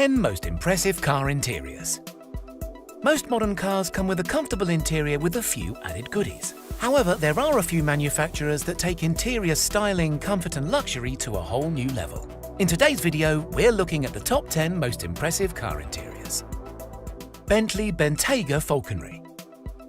10 most impressive car interiors. Most modern cars come with a comfortable interior with a few added goodies. However, there are a few manufacturers that take interior styling, comfort and luxury to a whole new level. In today's video, we're looking at the top 10 most impressive car interiors. Bentley Bentayga Falconry.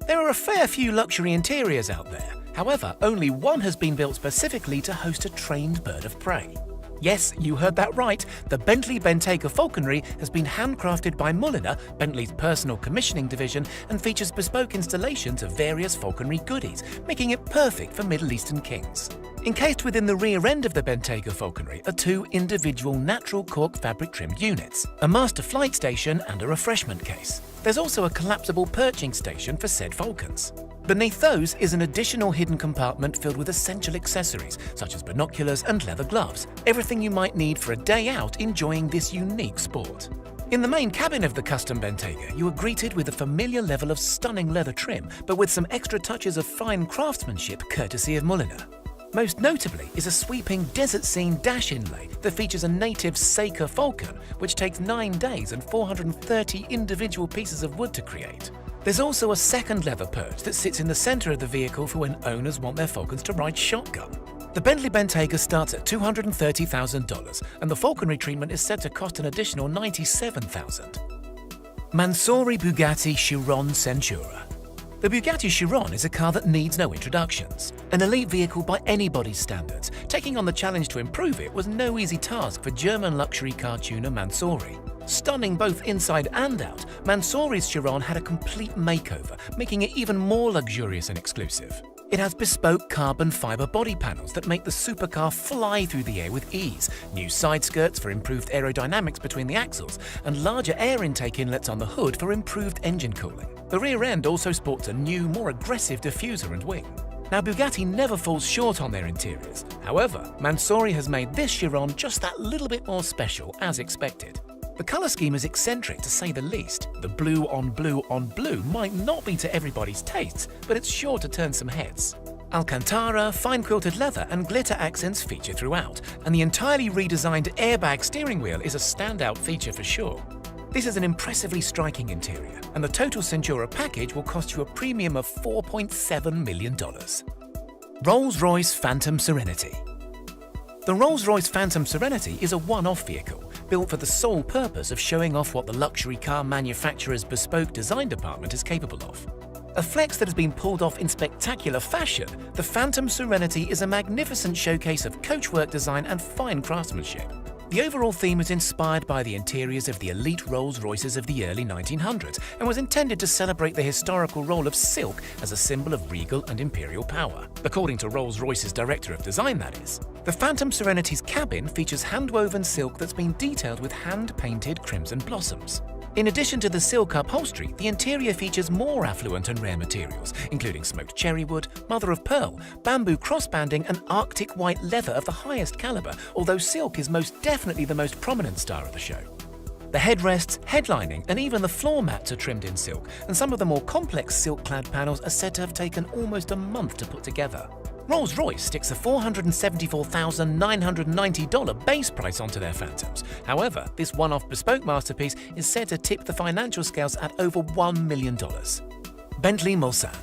There are a fair few luxury interiors out there. However, only one has been built specifically to host a trained bird of prey. Yes, you heard that right. The Bentley Bentayga Falconry has been handcrafted by Mulliner, Bentley's personal commissioning division, and features bespoke installations of various falconry goodies, making it perfect for Middle Eastern kings. Encased within the rear end of the Bentayga Falconry are two individual natural cork fabric trimmed units, a master flight station and a refreshment case. There's also a collapsible perching station for said falcons. Beneath those is an additional hidden compartment filled with essential accessories, such as binoculars and leather gloves, everything you might need for a day out enjoying this unique sport. In the main cabin of the custom Bentayga, you are greeted with a familiar level of stunning leather trim, but with some extra touches of fine craftsmanship courtesy of Mulliner. Most notably is a sweeping desert scene dash inlay that features a native Seika falcon, which takes 9 days and 430 individual pieces of wood to create. There's also a second leather perch that sits in the center of the vehicle for when owners want their falcons to ride shotgun. The Bentley Bentayga starts at $230,000 and the falconry treatment is said to cost an additional $97,000. Mansory Bugatti Chiron Centura. The Bugatti Chiron is a car that needs no introductions. An elite vehicle by anybody's standards, taking on the challenge to improve it was no easy task for German luxury car tuner Mansory. Stunning both inside and out, Mansory's Chiron had a complete makeover, making it even more luxurious and exclusive. It has bespoke carbon fiber body panels that make the supercar fly through the air with ease, new side skirts for improved aerodynamics between the axles, and larger air intake inlets on the hood for improved engine cooling. The rear end also sports a new, more aggressive diffuser and wing. Now, Bugatti never falls short on their interiors. However, Mansory has made this Chiron just that little bit more special, as expected. The colour scheme is eccentric to say the least. The blue on blue on blue might not be to everybody's tastes, but it's sure to turn some heads. Alcantara, fine quilted leather and glitter accents feature throughout, and the entirely redesigned airbag steering wheel is a standout feature for sure. This is an impressively striking interior, and the total Centura package will cost you a premium of $4.7 million. Rolls-Royce Phantom Serenity. The Rolls-Royce Phantom Serenity is a one-off vehicle, built for the sole purpose of showing off what the luxury car manufacturer's bespoke design department is capable of. A flex that has been pulled off in spectacular fashion, the Phantom Serenity is a magnificent showcase of coachwork design and fine craftsmanship. The overall theme is inspired by the interiors of the elite Rolls-Royces of the early 1900s and was intended to celebrate the historical role of silk as a symbol of regal and imperial power. According to Rolls-Royce's director of design, that is. The Phantom Serenity's cabin features hand-woven silk that's been detailed with hand-painted crimson blossoms. In addition to the silk upholstery, the interior features more affluent and rare materials, including smoked cherry wood, mother of pearl, bamboo crossbanding, and Arctic white leather of the highest caliber, although silk is most definitely the most prominent star of the show. The headrests, headlining, and even the floor mats are trimmed in silk, and some of the more complex silk-clad panels are said to have taken almost a month to put together. Rolls-Royce sticks a $474,990 base price onto their Phantoms. However, this one-off bespoke masterpiece is said to tip the financial scales at over $1 million. Bentley Mulsanne.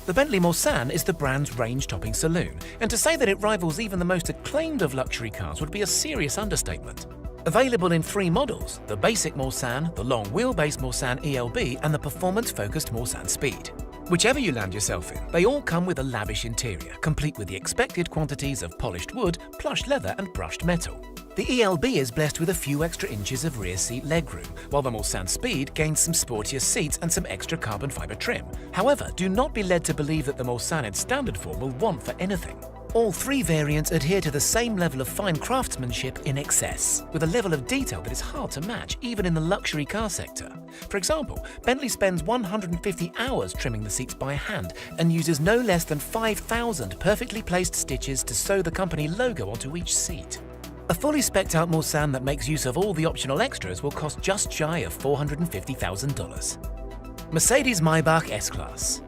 The Bentley Mulsanne is the brand's range-topping saloon, and to say that it rivals even the most acclaimed of luxury cars would be a serious understatement. Available in 3 models, the basic Mulsanne, the long wheelbase Mulsanne ELB, and the performance-focused Mulsanne Speed. Whichever you land yourself in, they all come with a lavish interior, complete with the expected quantities of polished wood, plush leather and brushed metal. The ELB is blessed with a few extra inches of rear seat legroom, while the Mulsanne Speed gains some sportier seats and some extra carbon fiber trim. However, do not be led to believe that the Mulsanne in standard form will want for anything. All 3 variants adhere to the same level of fine craftsmanship in excess, with a level of detail that is hard to match even in the luxury car sector. For example, Bentley spends 150 hours trimming the seats by hand and uses no less than 5,000 perfectly placed stitches to sew the company logo onto each seat. A fully spec'd out Mulsanne that makes use of all the optional extras will cost just shy of $450,000. Mercedes-Maybach S-Class.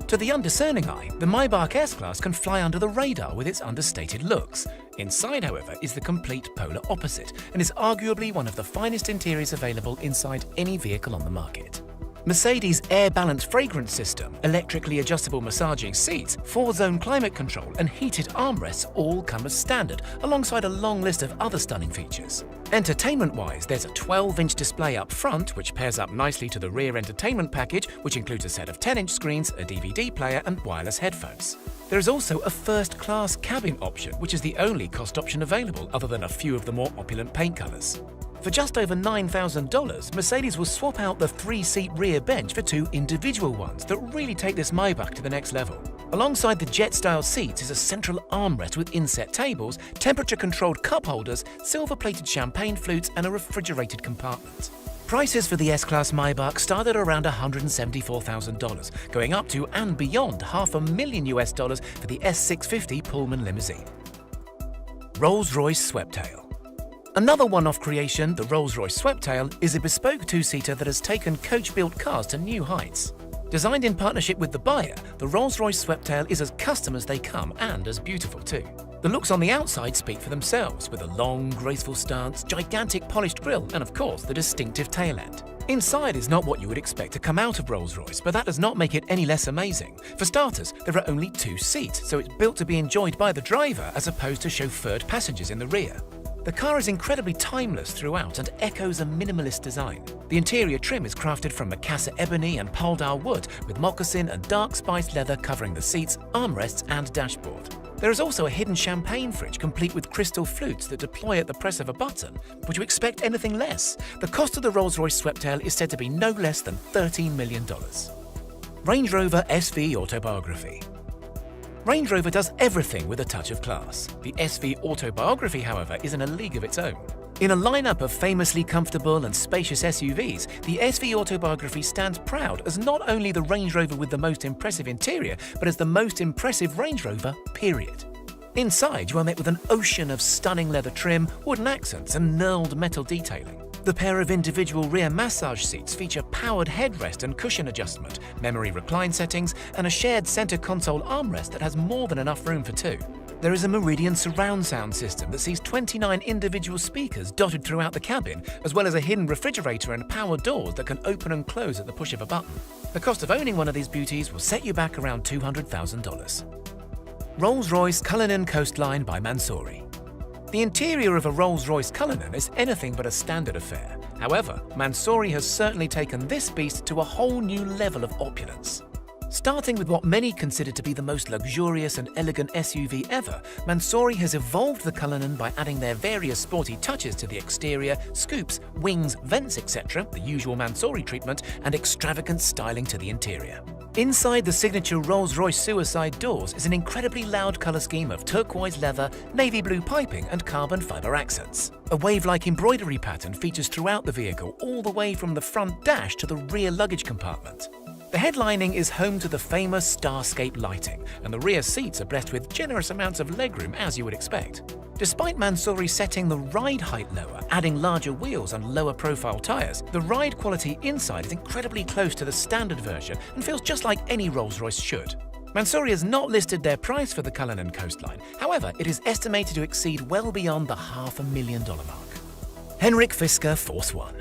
To the undiscerning eye, the Maybach S-Class can fly under the radar with its understated looks. Inside, however, is the complete polar opposite and is arguably one of the finest interiors available inside any vehicle on the market. Mercedes' air balance fragrance system, electrically adjustable massaging seats, 4-zone climate control and heated armrests all come as standard, alongside a long list of other stunning features. Entertainment-wise, there's a 12-inch display up front, which pairs up nicely to the rear entertainment package, which includes a set of 10-inch screens, a DVD player and wireless headphones. There is also a first-class cabin option, which is the only cost option available other than a few of the more opulent paint colours. For just over $9,000, Mercedes will swap out the 3-seat rear bench for 2 individual ones that really take this Maybach to the next level. Alongside the jet-style seats is a central armrest with inset tables, temperature-controlled cup holders, silver-plated champagne flutes and a refrigerated compartment. Prices for the S-Class Maybach start at around $174,000, going up to and beyond $500,000 for the S650 Pullman limousine. Rolls-Royce Sweptail. Another one-off creation, the Rolls-Royce Sweptail, is a bespoke two-seater that has taken coach-built cars to new heights. Designed in partnership with the buyer, the Rolls-Royce Sweptail is as custom as they come and as beautiful too. The looks on the outside speak for themselves, with a long, graceful stance, gigantic polished grille and of course the distinctive tail end. Inside is not what you would expect to come out of Rolls-Royce, but that does not make it any less amazing. For starters, there are only 2 seats, so it's built to be enjoyed by the driver as opposed to chauffeured passengers in the rear. The car is incredibly timeless throughout and echoes a minimalist design. The interior trim is crafted from Macassar ebony and Poldal wood, with moccasin and dark spiced leather covering the seats, armrests and dashboard. There is also a hidden champagne fridge complete with crystal flutes that deploy at the press of a button. Would you expect anything less? The cost of the Rolls-Royce Sweptail is said to be no less than $13 million. Range Rover SV Autobiography. Range Rover does everything with a touch of class. The SV Autobiography, however, is in a league of its own. In a lineup of famously comfortable and spacious SUVs, the SV Autobiography stands proud as not only the Range Rover with the most impressive interior, but as the most impressive Range Rover, period. Inside, you are met with an ocean of stunning leather trim, wooden accents and knurled metal detailing. The pair of individual rear massage seats feature powered headrest and cushion adjustment, memory recline settings, and a shared center console armrest that has more than enough room for 2. There is a Meridian surround sound system that sees 29 individual speakers dotted throughout the cabin, as well as a hidden refrigerator and power doors that can open and close at the push of a button. The cost of owning one of these beauties will set you back around $200,000. Rolls-Royce Cullinan Coastline by Mansory. The interior of a Rolls-Royce Cullinan is anything but a standard affair. However, Mansory has certainly taken this beast to a whole new level of opulence. Starting with what many consider to be the most luxurious and elegant SUV ever, Mansory has evolved the Cullinan by adding their various sporty touches to the exterior, scoops, wings, vents, etc., the usual Mansory treatment, and extravagant styling to the interior. Inside the signature Rolls-Royce suicide doors is an incredibly loud colour scheme of turquoise leather, navy blue piping and carbon fibre accents. A wave-like embroidery pattern features throughout the vehicle, all the way from the front dash to the rear luggage compartment. The headlining is home to the famous Starscape lighting, and the rear seats are blessed with generous amounts of legroom as you would expect. Despite Mansory setting the ride height lower, adding larger wheels and lower profile tyres, the ride quality inside is incredibly close to the standard version and feels just like any Rolls-Royce should. Mansory has not listed their price for the Cullinan Coastline, however it is estimated to exceed well beyond the $500,000 mark. Henrik Fisker Force One.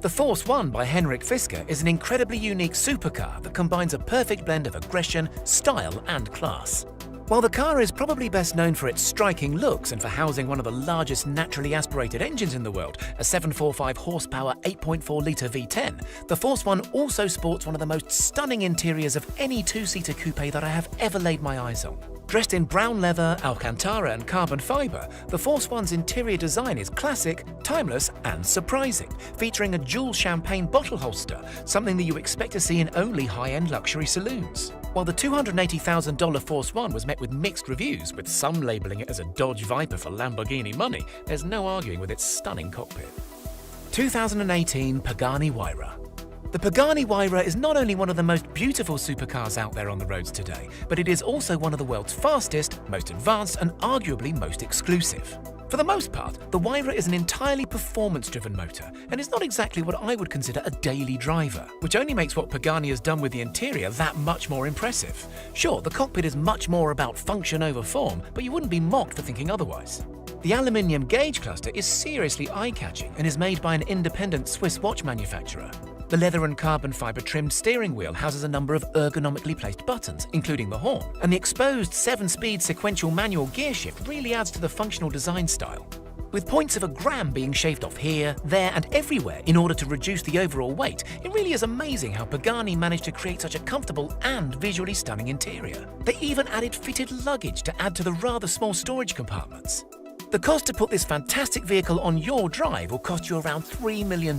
The Force One by Henrik Fisker is an incredibly unique supercar that combines a perfect blend of aggression, style and class. While the car is probably best known for its striking looks and for housing one of the largest naturally aspirated engines in the world, a 745 horsepower 8.4-litre V10, the Force One also sports one of the most stunning interiors of any two-seater coupe that I have ever laid my eyes on. Dressed in brown leather, Alcantara and carbon fibre, the Force One's interior design is classic, timeless and surprising, featuring a dual champagne bottle holster, something that you expect to see in only high-end luxury saloons. While the $280,000 Force One was met with mixed reviews, with some labelling it as a Dodge Viper for Lamborghini money, there's no arguing with its stunning cockpit. 2018 Pagani Huayra. The Pagani Huayra is not only one of the most beautiful supercars out there on the roads today, but it is also one of the world's fastest, most advanced and arguably most exclusive. For the most part, the Huayra is an entirely performance-driven motor and is not exactly what I would consider a daily driver, which only makes what Pagani has done with the interior that much more impressive. Sure, the cockpit is much more about function over form, but you wouldn't be mocked for thinking otherwise. The aluminium gauge cluster is seriously eye-catching and is made by an independent Swiss watch manufacturer. The leather and carbon fibre trimmed steering wheel houses a number of ergonomically placed buttons, including the horn, and the exposed 7-speed sequential manual gear shift really adds to the functional design style. With points of a gram being shaved off here, there and everywhere in order to reduce the overall weight, it really is amazing how Pagani managed to create such a comfortable and visually stunning interior. They even added fitted luggage to add to the rather small storage compartments. The cost to put this fantastic vehicle on your drive will cost you around $3 million.